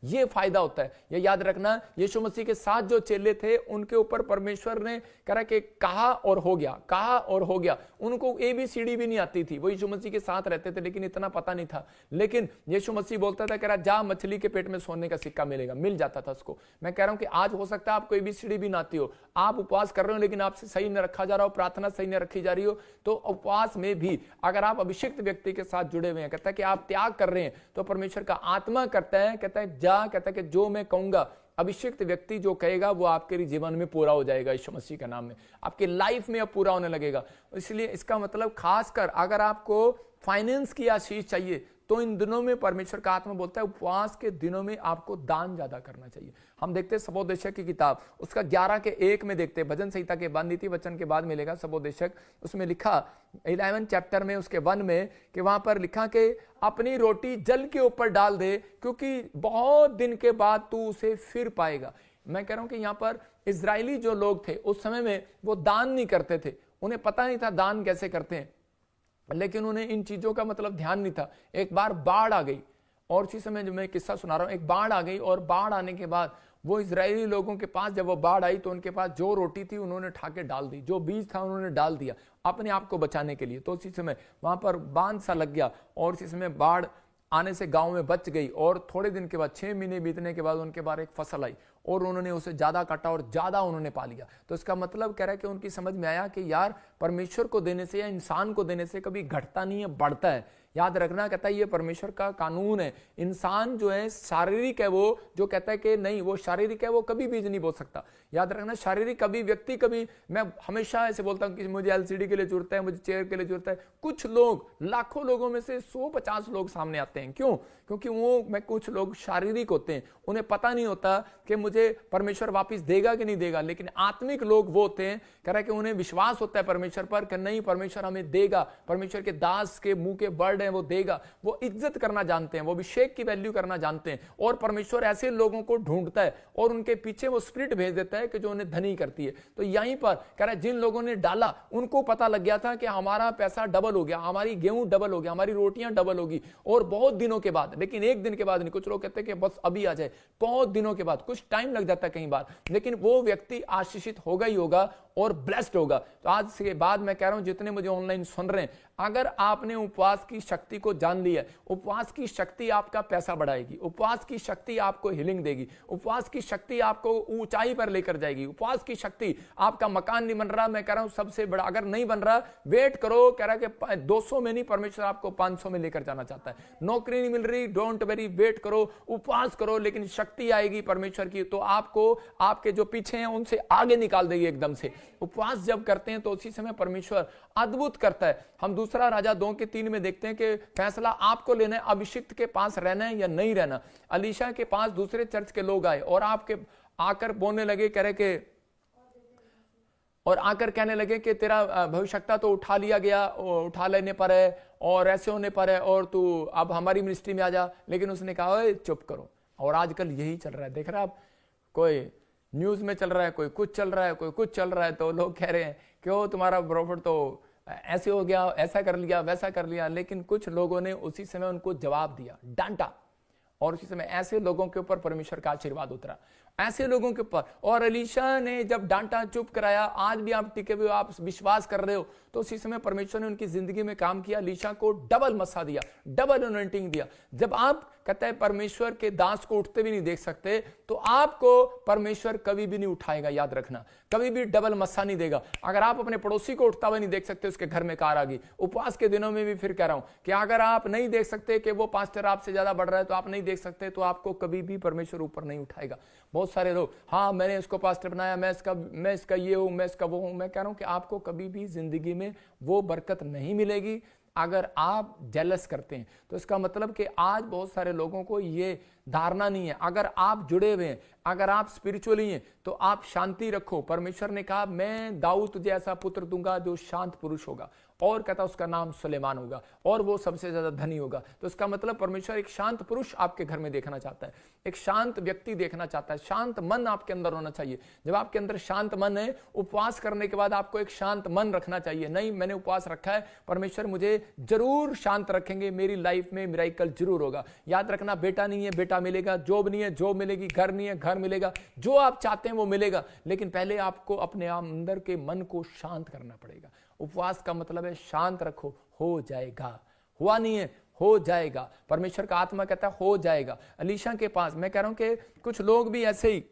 ये फायदा होता है। ये याद रखना, यीशु मसीह के साथ जो चेले थे उनके ऊपर परमेश्वर ने कहा कि कहा और हो गया, कहा और हो गया। उनको ABCD भी नहीं आती थी, वो यीशु मसीह के साथ रहते थे लेकिन इतना पता नहीं था। लेकिन यीशु मसीह बोलता था, कह रहा जा मछली के पेट में सोने का सिक्का मिलेगा, मिल जाता था उसको। मैं कह रहा हूं कि आज हो सकता है आपको ABCD भी ना आती हो, आप उपवास कर रहे हो लेकिन आपसे सही न रखा जा रहा हो, प्रार्थना सही न रखी जा रही हो, तो उपवास में भी अगर आप अभिषिक्त व्यक्ति के साथ जुड़े हुए हैं, कहता है कि आप त्याग कर रहे हैं, तो परमेश्वर का आत्मा करता है, कहता है जा, कहता है कि जो मैं कहूंगा, अभिषिक्त व्यक्ति जो कहेगा वो आपके जीवन में पूरा हो जाएगा। यीशु मसीह के नाम में आपके लाइफ में अब पूरा होने लगेगा। इसलिए इसका मतलब खासकर अगर आपको फाइनेंस की आशीष चाहिए तो इन दिनों में परमेश्वर का आत्मा बोलता है उपवास के दिनों में आपको दान ज्यादा करना चाहिए। हम देखते हैं सबोदेशक की किताब उसका 11:1 में देखते हैं, भजन संहिता के बाद, नीति वचन के बाद मिलेगा सबोदेशक, उसमें लिखा 11 चैप्टर में उसके 1 में कि वहां पर लिखा कि अपनी रोटी जल के ऊपर डाल दे क्योंकि बहुत दिन के बाद तू उसे फिर पाएगा। मैं कह रहा हूं कि यहाँ पर इजरायली जो लोग थे उस समय में वो दान नहीं करते थे, उन्हें पता नहीं था दान कैसे करते हैं, लेकिन उन्हें इन चीजों का मतलब ध्यान नहीं था। एक बार बाढ़ आ गई और उसी समय जो मैं किस्सा सुना रहा हूं, एक बाढ़ आ गई और बाढ़ आने के बाद वो इजरायली लोगों के पास जब वो बाढ़ आई तो उनके पास जो रोटी थी उन्होंने ठाके डाल दी, जो बीज था उन्होंने डाल दिया अपने आप को बचाने के लिए। तो उसी समय वहां पर बांध सा लग गया और उसी समय बाढ़ आने से गांव में बच गई और थोड़े दिन के बाद 6 महीने बीतने के बाद उनके बाद एक फसल आई और उन्होंने उसे ज्यादा काटा और ज्यादा उन्होंने पा लिया। तो इसका मतलब कह रहा है कि उनकी समझ में आया कि यार परमेश्वर को देने से या इंसान को देने से कभी घटता नहीं है, बढ़ता है। याद रखना, कहता है ये परमेश्वर का कानून है। इंसान जो है शारीरिक है, वो जो कहता है कि नहीं वो शारीरिक है, वो कभी बीज नहीं बो सकता। याद रखना, शारीरिक कभी व्यक्ति कभी, मैं हमेशा ऐसे बोलता हूं कि मुझे LCD के लिए जरूरत है, मुझे चेयर के लिए जरूरत है। कुछ लोग, लाखों लोगों में से 150 लोग सामने आते हैं। क्यों? क्योंकि वो मैं कुछ लोग शारीरिक होते हैं, उन्हें पता नहीं होता कि मुझे परमेश्वर वापस देगा कि नहीं देगा। लेकिन आत्मिक लोग वो होते हैं, कह रहा है कि उन्हें विश्वास होता है परमेश्वर पर कि नहीं परमेश्वर हमें देगा, परमेश्वर के दास के मुंह के वर्ड हैं वो देगा। वो इज्जत करना जानते हैं, वो अभिषेक की वैल्यू करना जानते हैं और परमेश्वर ऐसे लोगों को ढूंढता है और उनके पीछे वो स्पिरिट भेज देता है कि जो उन्हें धनी करती है। तो यहीं पर कह रहा है जिन लोगों ने डाला उनको पता लग गया था कि हमारा पैसा डबल हो गया, हमारी गेहूं डबल हो गया, हमारी रोटियां डबल होगी। और बहुत दिनों के बाद, लेकिन एक दिन के बाद नहीं, कुछ लोग कहते हैं कि बस अभी आ जाए, बहुत दिनों के बाद, कुछ टाइम लग जाता है कई बार, लेकिन वो व्यक्ति आशीषित होगा ही होगा और ब्लेस्ड होगा। तो आज के बाद मैं कह रहा हूं जितने मुझे ऑनलाइन सुन रहे हैं, अगर आपने उपवास की शक्ति को जान लिया, उपवास की शक्ति आपका पैसा बढ़ाएगी, उपवास की शक्ति आपको हीलिंग देगी, उपवास की शक्ति आपको ऊंचाई पर लेकर जाएगी, उपवास की शक्ति आपका मकान नहीं बन रहा, मैं कह रहा हूं सबसे बड़ा, अगर नहीं बन रहा वेट करो, कह रहा है कि 200 में नहीं, परमेश्वर आपको 500 में लेकर जाना चाहता है। नौकरी नहीं मिल रही, डोंट वेरी, वेट करो, उपवास करो, लेकिन शक्ति आएगी परमेश्वर की तो आपको आपके जो पीछे हैं उनसे आगे निकाल देगी एकदम से। उपवास जब करते हैं तो उसी समय परमेश्वर अद्भुत करता है। हम दूसरा राजा 2:3 में देखते हैं कि फैसला आपको लेना है, अभिषिक्त के पास रहना है या नहीं रहना। अलीशा के पास दूसरे चर्च के लोग आए और आपके आकर बोलने लगे, कह रहे कि और आकर कहने लगे कि तेरा भविष्यता तो उठा लिया गया, उठा लेने पर है और ऐसे होने पर है और तू अब हमारी मिनिस्ट्री में आ जा। लेकिन उसने कहा ओए चुप करो। और आजकल यही चल रहा है, देख रहे आप, कोई न्यूज में चल रहा है, कोई कुछ चल रहा है, कोई कुछ चल रहा है, तो लोग कह रहे हैं कि ओ तुम्हारा प्रॉफिट तो ऐसे हो गया, ऐसा कर लिया, वैसा कर लिया। लेकिन कुछ लोगों ने उसी समय उनको जवाब दिया, डांटा, और उसी समय ऐसे लोगों के ऊपर परमेश्वर का आशीर्वाद उतरा, ऐसे लोगों के ऊपर। और अलीशा ने जब डांटा, चुप कराया, आज भी आप टिके हुए, आप विश्वास कर रहे हो, तो उसी समय परमेश्वर ने उनकी जिंदगी में काम किया, अलीशा को डबल मसा दिया, डबल अनॉइंटिंग दिया। जब आप कहते हैं परमेश्वर के दास को उठते भी नहीं देख सकते, तो आपको परमेश्वर कभी भी नहीं उठाएगा। याद रखना, कभी भी डबल मस्सा नहीं देगा। अगर आप अपने पड़ोसी को उठता हुआ नहीं देख सकते, उसके घर में कार आ गई। उपवास के दिनों में भी फिर कह रहा हूं कि अगर आप नहीं देख सकते कि वो पास्टर आपसे ज्यादा बढ़ रहा है, तो आप नहीं देख सकते, तो आपको कभी भी परमेश्वर ऊपर नहीं उठाएगा। बहुत सारे लोग, हाँ मैंने इसको पास्टर बनाया, मैं इसका ये हूं, मैं इसका वो हूं। मैं कह रहा हूं कि आपको कभी भी जिंदगी में वो बरकत नहीं मिलेगी अगर आप जेलस करते हैं। तो इसका मतलब कि आज बहुत सारे लोगों को ये धारणा नहीं है। अगर आप जुड़े हुए हैं, अगर आप स्पिरिचुअली हैं, तो आप शांति रखो। परमेश्वर ने कहा मैं दाऊद तुझे ऐसा पुत्र दूंगा जो शांत पुरुष होगा और कहता उसका नाम सुलेमान होगा और वो सबसे ज्यादा धनी होगा। तो इसका मतलब परमेश्वर एक शांत पुरुष आपके घर में देखना चाहता है, एक शांत व्यक्ति देखना चाहता है, शांत मन आपके अंदर होना चाहिए। जब आपके अंदर शांत मन है, उपवास करने के बाद आपको एक शांत मन रखना चाहिए। नहीं, मैंने उपवास रखा है, परमेश्वर मुझे जरूर शांत रखेंगे, मेरी लाइफ में मिरेकल जरूर होगा। याद रखना, बेटा नहीं है बेटा मिलेगा, जॉब नहीं है जॉब मिलेगी, घर नहीं है घर मिलेगा, जो आप चाहते हैं वो मिलेगा, लेकिन पहले आपको अपने अंदर के मन को शांत करना पड़ेगा। उपवास का मतलब है शांत रखो, हो जाएगा। हुआ नहीं है, हो जाएगा। परमेश्वर का आत्मा कहता है हो जाएगा। अलीशा के पास, मैं कह रहा हूं कि कुछ लोग भी ऐसे ही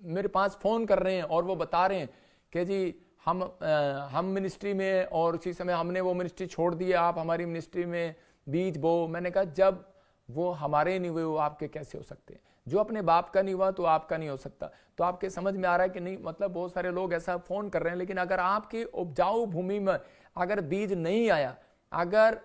मेरे पास फोन कर रहे हैं और वो बता रहे हैं कि जी हम मिनिस्ट्री में और उसी समय हमने वो मिनिस्ट्री छोड़ दी है, आप हमारी मिनिस्ट्री में बीज बो। मैंने कहा जब वो हमारे नहीं हुए वो आपके कैसे हो सकते हैं? जो अपने बाप का नहीं हुआ तो आपका नहीं हो सकता। तो आपके समझ में आ रहा है कि नहीं? मतलब बहुत सारे लोग ऐसा फोन कर रहे हैं, लेकिन अगर आपकी उपजाऊ भूमि में अगर बीज नहीं आया, अगर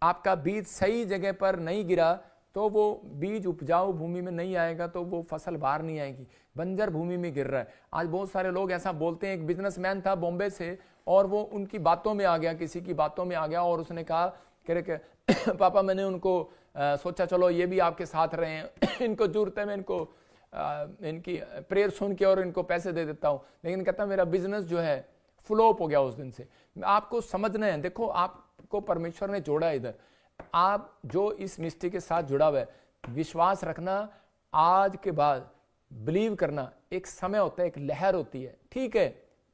आपका बीज सही जगह पर नहीं गिरा, तो वो बीज उपजाऊ भूमि में नहीं आएगा, तो वो फसल बाहर नहीं आएगी, बंजर भूमि में गिर रहा है। आज बहुत सारे लोग ऐसा बोलते हैं। एक बिजनेसमैन था बॉम्बे से, और वो उनकी बातों में आ गया, किसी की बातों में आ गया, और उसने कहा कि पापा मैंने उनको सोचा चलो ये भी आपके साथ रहे हैं, इनको जरूरत है, मैं इनको इनकी प्रेयर सुन के और इनको पैसे दे देता हूँ। लेकिन कहता मेरा बिजनेस जो है फ्लॉप हो गया उस दिन से। आपको समझना है, देखो आपको परमेश्वर ने जोड़ा है इधर, आप जो इस मिस्ट्री के साथ जुड़ा हुआ है, विश्वास रखना, आज के बाद बिलीव करना। एक समय होता है, एक लहर होती है, ठीक है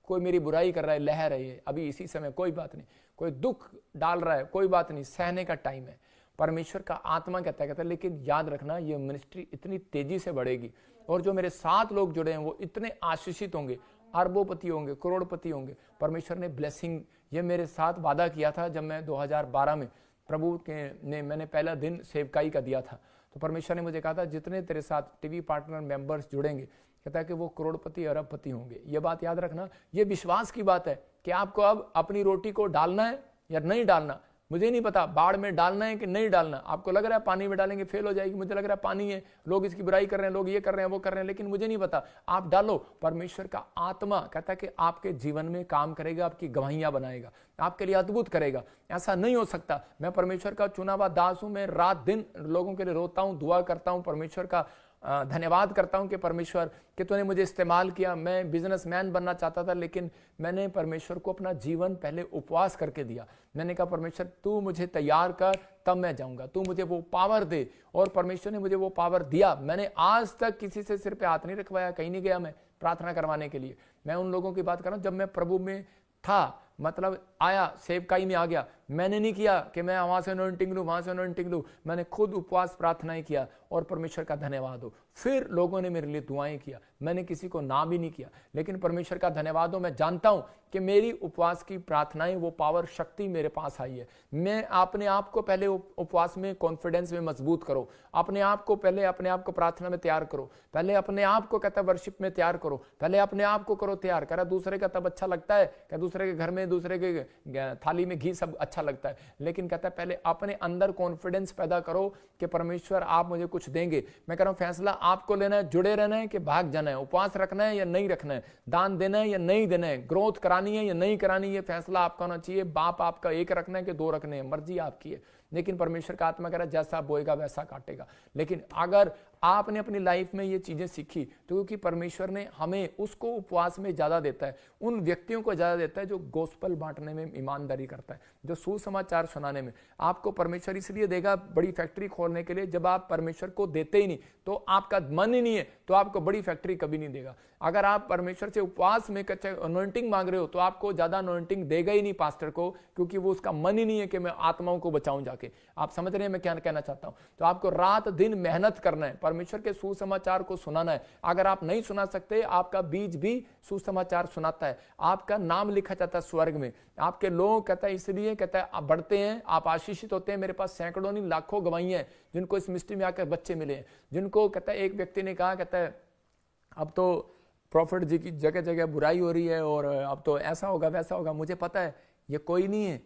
कोई मेरी बुराई कर रहा है, लहर है ये, अभी इसी समय कोई बात नहीं, कोई दुख डाल रहा है, कोई बात नहीं, सहने का टाइम है। परमेश्वर का आत्मा कहता है लेकिन याद रखना ये मिनिस्ट्री इतनी तेजी से बढ़ेगी, और जो मेरे साथ लोग जुड़े हैं वो इतने आशीषित होंगे, अरबोपति होंगे, करोड़पति होंगे। परमेश्वर ने ब्लेसिंग, ये मेरे साथ वादा किया था जब मैं 2012 में प्रभु के ने मैंने पहला दिन सेवकाई का दिया था। तो परमेश्वर ने मुझे कहा था जितने तेरे साथ टीवी पार्टनर मेंबर्स जुड़ेंगे, कहता है कि वो करोड़पति अरबपति होंगे। ये बात याद रखना, ये विश्वास की बात है कि आपको अब अपनी रोटी को डालना है या नहीं डालना। मुझे नहीं पता बाढ़ में डालना है कि नहीं डालना। आपको लग रहा है पानी में डालेंगे फेल हो जाएगी, मुझे लग रहा है पानी है, लोग इसकी बुराई कर रहे हैं, लोग ये कर रहे हैं वो कर रहे हैं, लेकिन मुझे नहीं पता। आप डालो, परमेश्वर का आत्मा कहता है कि आपके जीवन में काम करेगा, आपकी गवाहियां बनाएगा, आपके लिए अद्भुत करेगा। ऐसा नहीं हो सकता। मैं परमेश्वर का चुना हुआ दास हूं, मैं रात दिन लोगों के लिए रोता हूं, दुआ करता हूं, परमेश्वर का धन्यवाद करता हूं कि परमेश्वर कि तूने मुझे इस्तेमाल किया। मैं बिजनेसमैन बनना चाहता था, लेकिन मैंने परमेश्वर को अपना जीवन पहले उपवास करके दिया। मैंने कहा परमेश्वर तू मुझे तैयार कर, तब मैं जाऊंगा, तू मुझे वो पावर दे। और परमेश्वर ने मुझे वो पावर दिया। मैंने आज तक किसी से सिर पे हाथ नहीं रखवाया, कहीं नहीं गया मैं प्रार्थना करवाने के लिए। मैं उन लोगों की बात कर रहा हूं जब मैं प्रभु में था, मतलब आया, सेवकाई में आ गया, मैंने नहीं किया कि मैं वहां से अनॉइंटिंग लूं, वहां से अनॉइंटिंग लूं। मैंने खुद उपवास प्रार्थनाएं किया, और परमेश्वर का धन्यवाद हो। फिर लोगों ने मेरे लिए दुआएं किया, मैंने किसी को ना भी नहीं किया, लेकिन परमेश्वर का धन्यवाद हो। मैं जानता हूं कि मेरी उपवास की प्रार्थनाएं, वो पावर शक्ति मेरे पास आई है। मैं अपने आप को पहले उपवास में, कॉन्फिडेंस में मजबूत करो। अपने आप को पहले, अपने आप को प्रार्थना में तैयार करो, पहले अपने आप को कहता है वर्शिप में तैयार करो, पहले अपने आप को करो तैयार। करा दूसरे का तब अच्छा लगता है, क्या दूसरे के घर में, दूसरे के थाली में घी सब अच्छा लगता है, लेकिन कहता है पहले अपने अंदर कॉन्फिडेंस पैदा करो कि परमेश्वर आप मुझे कुछ देंगे। मैं कह रहा हूं फैसला आपको लेना है, जुड़े रहना है कि भाग जाना है, उपवास रखना है या नहीं रखना है, दान देना है या नहीं देना है, ग्रोथ करानी है या नहीं करानी है, फैसला आपका होना चाहिए। बाप आपका एक रखना है कि दो रखने हैं, मर्जी आपकी है। लेकिन परमेश्वर का आत्मा कह रहा है जैसा बोएगा वैसा काटेगा। लेकिन अगर आपने अपनी लाइफ में ये चीजें सीखी, तो क्योंकि परमेश्वर ने हमें उसको उपवास में ज्यादा देता है, उन व्यक्तियों को ज्यादा देता है जो गोस्पल बांटने में ईमानदारी करता है, जो सुसमाचार सुनाने में। आपको परमेश्वर इसलिए देगा बड़ी फैक्ट्री खोलने के लिए, जब आप परमेश्वर को देते ही नहीं, तो आपका मन ही नहीं है, तो आपको बड़ी फैक्ट्री कभी नहीं देगा। अगर आप परमेश्वर से उपवास में अनॉइंटिंग मांग रहे हो, तो आपको ज्यादा अनॉइंटिंग देगा ही नहीं पास्टर को, क्योंकि वो उसका मन ही नहीं है कि मैं आत्माओं को बचाऊं जाके। आप समझ रहे हैं मैं क्या कहना चाहता हूं? तो आपको रात दिन मेहनत करना है, परमेश्वर के सुसमाचार को सुनाना है। अगर आप नहीं सुना सकते, आपका बीज भी सुसमाचार सुनाता है, आपका नाम लिखा जाता है स्वर्ग में। आपके लोग कहता है इसलिए कहता है आप बढ़ते हैं, आप आशीषित होते हैं। मेरे पास सैकड़ों नहीं लाखों गवाहियां हैं जिनको इस मिस्ट्री में आकर बच्चे मिले हैं, जिनको कहता है एक व्यक्ति ने कहा, कहता है अब तो प्रॉफिट जी की जगह जगह बुराई हो रही है, और अब तो ऐसा होगा वैसा होगा। मुझे पता है ये कोई नहीं है,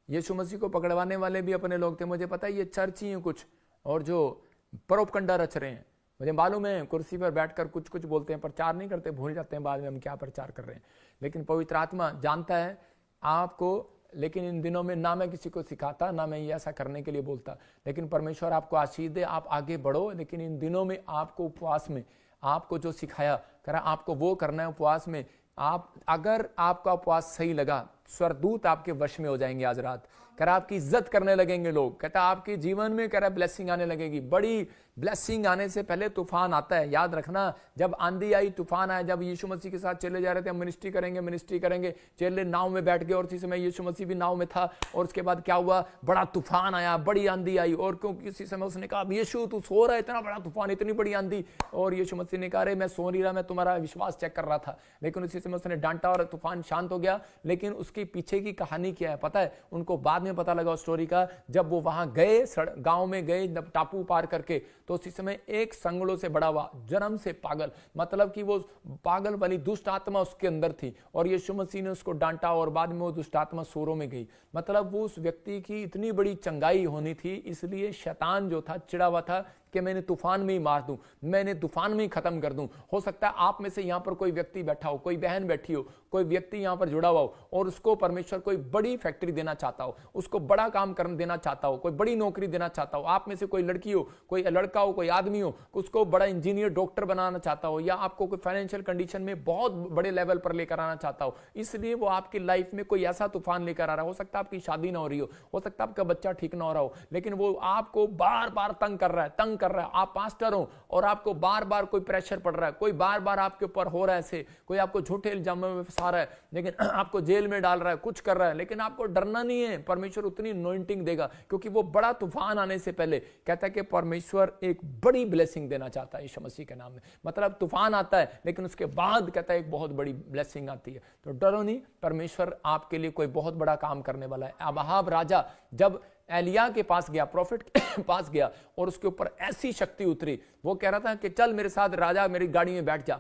यीशु मसीह को पकड़वाने वाले भी अपने लोग थे। मुझे पता है ये चर्च ही है कुछ, और जो परोपकंडा रच रहे हैं। मुझे मालूम है कुर्सी पर बैठकर कुछ कुछ बोलते हैं, प्रचार नहीं करते, भूल जाते हैं बाद में हम क्या प्रचार कर रहे हैं। लेकिन पवित्र आत्मा जानता है आपको, लेकिन इन दिनों में ना मैं किसी को सिखाता, ना मैं ये ऐसा करने के लिए बोलता, लेकिन परमेश्वर आपको आशीष दे, आप आगे बढ़ो। लेकिन इन दिनों में आपको उपवास में आपको जो सिखाया करा, आपको वो करना है उपवास में। आप अगर आपका उपवास सही लगा, स्वर्गदूत आपके वश में हो जाएंगे आज रात। कह आपकी इज्जत करने लगेंगे लोग, कहता आपके जीवन में कह ब्लेसिंग आने लगेगी। बड़ी ब्लेसिंग आने से पहले तूफान आता है, याद रखना। जब आंधी आई, तूफान आया, जब यीशु मसीह के साथ चले जा रहे थे, हम मिनिस्ट्री करेंगे, चेले नाव में बैठ गए और इसी समय यीशु मसीह भी नाव में था। और उसके बाद क्या हुआ, बड़ा तूफान आया, बड़ी आंधी आई। और क्योंकि इसी समय उसने कहा, यीशु तू सो रहा है, इतना बड़ा तूफान, इतनी बड़ी आंधी। और यीशु मसीह ने कहा, अरे मैं सो नहीं रहा, मैं तुम्हारा विश्वास चेक कर रहा था। लेकिन उसी समय उसने डांटा और तूफान शांत हो गया। लेकिन उसके पीछे की कहानी क्या है पता है? उनको बाद में पता लगा स्टोरी का। जब वो वहां गए, गांव में गए, जब टापू पार करके, तो उसी समय एक संगड़ों से बड़ा हुआ, जन्म से पागल, मतलब कि वो पागल वाली दुष्ट आत्मा उसके अंदर थी। और यीशु मसीह ने उसको डांटा और बाद में वो दुष्ट आत्मा सूरों में गई। मतलब वो उस व्यक्ति की इतनी बड़ी चंगाई होनी थी, इसलिए शैतान जो था चिड़ा हुआ था कि मैंने तूफान में ही मार दूं, मैंने तूफान में ही खत्म कर दूं। हो सकता है आप में से यहां पर कोई व्यक्ति बैठा हो, कोई बहन बैठी हो, कोई व्यक्ति यहां पर जुड़ा हुआ हो और उसको परमेश्वर कोई बड़ी फैक्ट्री देना चाहता हो, उसको बड़ा काम करने देना चाहता हो, कोई बड़ी नौकरी देना चाहता हो। आप में से कोई लड़की हो, कोई लड़का हो, कोई आदमी हो, उसको बड़ा इंजीनियर, डॉक्टर बनाना चाहता हो, या आपको कोई फाइनेंशियल कंडीशन में बहुत बड़े लेवल पर लेकर आना चाहता हो। इसलिए वो आपकी लाइफ में कोई ऐसा तूफान लेकर आ रहा हो सकता है आपकी शादी ना हो रही हो सकता है आपका बच्चा ठीक ना हो रहा हो, लेकिन वो आपको बार बार तंग कर रहा है। आप पास्टर हो और आपको बार बार कोई प्रेशर पड़ रहा है, कोई बार बार आपके ऊपर हो रहा है, ऐसे कोई आपको झूठे इल्जामों में फंसा रहा है, लेकिन आपको जेल में डाल रहा है, कुछ कर रहा है, लेकिन आपको डरना नहीं है। परमेश्वर उतनी अनॉइंटिंग देगा, क्योंकि वो बड़ा तूफान आने से पहले कहता है कि परमेश्वर एक बड़ी ब्लेसिंग देना चाहता है यीशु मसीह के नाम में। मतलब तूफान आता है, लेकिन उसके बाद कहता है एक बहुत बड़ी ब्लेसिंग आती है। तो डरो नहीं, परमेश्वर आपके लिए कोई बहुत बड़ा काम करने वाला है। अहाब राजा जब एलिया के पास गया, प्रॉफिट के पास गया, और उसके ऊपर ऐसी शक्ति उतरी, वो कह रहा था कि चल मेरे साथ राजा, मेरी गाड़ी में बैठ जा।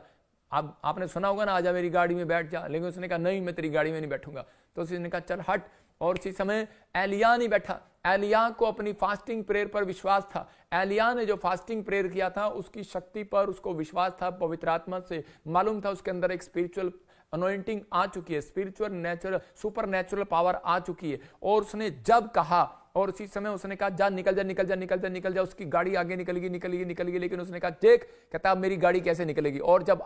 अब आपने सुना होगा ना, आजा मेरी गाड़ी में बैठ जा, लेकिन उसने कहा नहीं, मैं तेरी गाड़ी में नहीं बैठूंगा। तो उसने कहा चल हट। और उसी समय एलिया नहीं बैठा। एलिया को अपनी फास्टिंग प्रेयर पर विश्वास था। एलिया ने जो फास्टिंग प्रेयर किया था, उसकी शक्ति पर उसको विश्वास था, पवित्र आत्मा से मालूम था उसके अंदर एक स्पिरिचुअल अनॉइंटिंग आ चुकी है, spiritual natural super natural power आ चुकी है। और उसने जब कहा, और उसी समय उसने कहा जा निकल जा निकल जा निकल जा निकल जा। उसकी गाड़ी आगे निकलेगी, लेकिन उसने कहा देख, कहता अब मेरी गाड़ी कैसे निकलेगी। और जब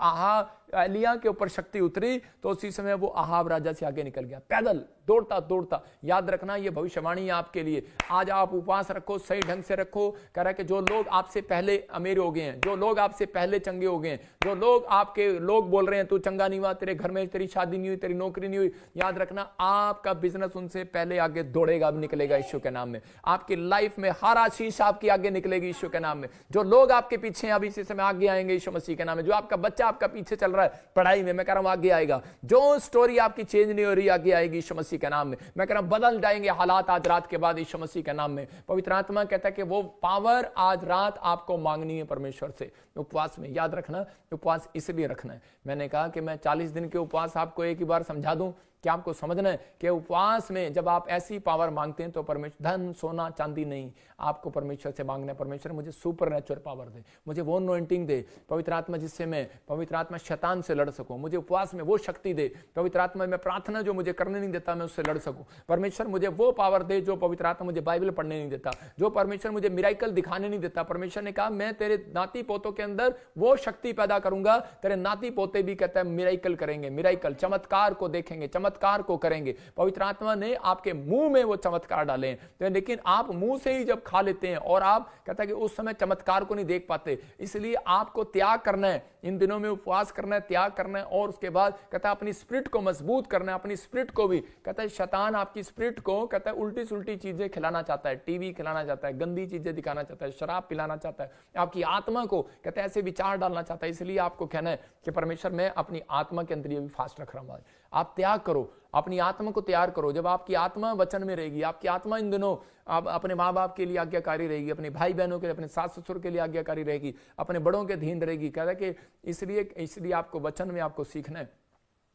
एलिया के ऊपर शक्ति उतरी, तो उसी समय वो अहाब राजा से आगे निकल गया, पैदल दौड़ता दौड़ता। याद रखना, ये भविष्यवाणी है आपके लिए। आज आप उपवास रखो, सही ढंग से रखो। कह रहा है कि जो लोग आपसे पहले अमीर हो गए हैं, जो लोग आपसे पहले चंगे हो गए हैं, जो लोग आपके लोग बोल रहे हैं तू चंगा नहीं हुआ, तेरे घर में तेरी शादी नहीं हुई, तेरी नौकरी नहीं हुई, याद रखना आपका बिजनेस उनसे पहले आगे दौड़ेगा, अब निकलेगा यीशु के नाम में। आपकी लाइफ में हर आशीष आपकी आगे निकलेगी यीशु के नाम में। जो लोग आपके पीछे हैं, अभी इसी समय आगे आएंगे यीशु मसीह के नाम में। जो आपका बच्चा आपका पीछे चल रहा है पढ़ाई में, मैं कह रहा हूं आगे आएगा। जो स्टोरी आपकी चेंज नहीं हो रही, आगे आएगी यीशु मसीह के नाम में। मैं कह रहा हूं बदल जाएंगे हालात आज रात के बाद यीशु मसीह के नाम में। पवित्र आत्मा कहता है कि वो पावर आज रात आपको मांगनी है परमेश्वर से उपवास में। याद रखना, उपवास इसलिए रखना है। मैंने कहा कि मैं 40 दिन के उपवास आपको एक ही बार समझा दूं कि आपको समझना है कि उपवास में जब आप ऐसी पावर मांगते हैं तो परमेश्वर धन सोना चांदी नहीं, आपको परमेश्वर से मांगना है, परमेश्वर मुझे सुपर नेचुरल पावर दे, मुझे वो अनॉइंटिंग दे पवित्र आत्मा, जिससे मैं पवित्र आत्मा शैतान से लड़ सकूं। मुझे उपवास में वो शक्ति दे पवित्र आत्मा, मैं प्रार्थना जो मुझे करने नहीं देता मैं उससे लड़ सकूं। परमेश्वर मुझे वो पावर दे जो पवित्र आत्मा मुझे बाइबल पढ़ने नहीं देता, जो परमेश्वर मुझे मिराइकल दिखाने नहीं देता। परमेश्वर ने कहा मैं तेरे नाती पोतों के अंदर वो शक्ति पैदा करूंगा, तेरे नाती पोते भी कहता है मिराइकल करेंगे, मिराइकल चमत्कार को देखेंगे, चमत्कार को करेंगे। पवित्र आत्मा ने आपके मुंह में वो चमत्कार डाले हैं, तो लेकिन आप मुंह से ही जब खा लेते हैं और आप कहता है कि उस समय चमत्कार को नहीं देख पाते। इसलिए आपको त्याग करना है, इन दिनों में उपवास करना है, त्याग करना है। और उसके बाद कहता है अपनी स्पिरिट को मजबूत करना है, अपनी स्पिरिट को भी कहता है शैतान आपकी स्पिरिट को कहता है उल्टी सुल्टी चीजें खिलाना चाहता है, टीवी खिलाना चाहता है, गंदी चीजें दिखाना चाहता है, शराब पिलाना चाहता है, आपकी आत्मा को कहता है ऐसे विचार डालना चाहता है। इसलिए आपको कहना है कि परमेश्वर मैं अपनी आत्मा के अंदर ये भी फास्ट रख रहा हूं। आप त्याग करो, अपनी आत्मा को तैयार करो। जब आपकी आत्मा वचन में रहेगी, आपकी आत्मा इन दिनों आप अपने माँ बाप के लिए आज्ञाकारी रहेगी, अपने भाई बहनों के लिए, अपने सास ससुर के लिए आज्ञाकारी रहेगी, अपने बड़ों के अधीन रहेगी। कहता है कि इसलिए आपको वचन में आपको सीखना है।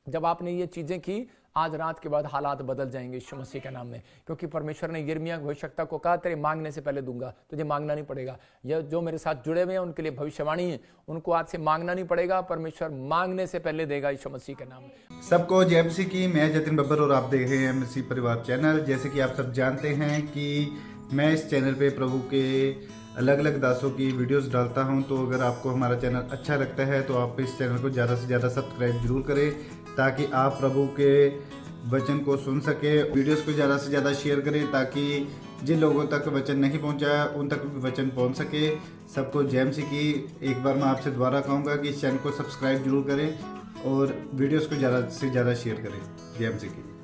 जब आपने ये चीजें की, आज रात के बाद हालात बदल जाएंगे यीशु मसीह के नाम में, क्योंकि परमेश्वर ने यिर्मयाह भविष्यवक्ता को कहा तेरे मांगने से पहले दूंगा, तुझे मांगना नहीं पड़ेगा। यह जो मेरे साथ जुड़े हुए हैं उनके लिए भविष्यवाणी है, उनको आज से मांगना नहीं पड़ेगा, परमेश्वर मांगने से पहले देगा यीशु मसीह के नाम में। सबको जय मसीह की। मैं जतिन बब्बर और आप देख रहे हैं मसीह परिवार चैनल। जैसे कि आप सब जानते हैं कि मैं इस चैनल पे प्रभु के अलग अलग दासों की वीडियोस डालता हूं, तो अगर आपको हमारा चैनल अच्छा लगता है तो आप इस चैनल को ज़्यादा से ज़्यादा सब्सक्राइब जरूर करें, ताकि आप प्रभु के वचन को सुन सके। वीडियोस को ज़्यादा से ज़्यादा शेयर करें, ताकि जिन लोगों तक वचन नहीं पहुंचा उन तक भी वचन पहुंच सके। सबको जय मसीह की। एक बार मैं आपसे दोबारा कहूँगा कि इस चैनल को सब्सक्राइब जरूर करें और वीडियोस को ज़्यादा से ज़्यादा शेयर करें। जय मसीह की।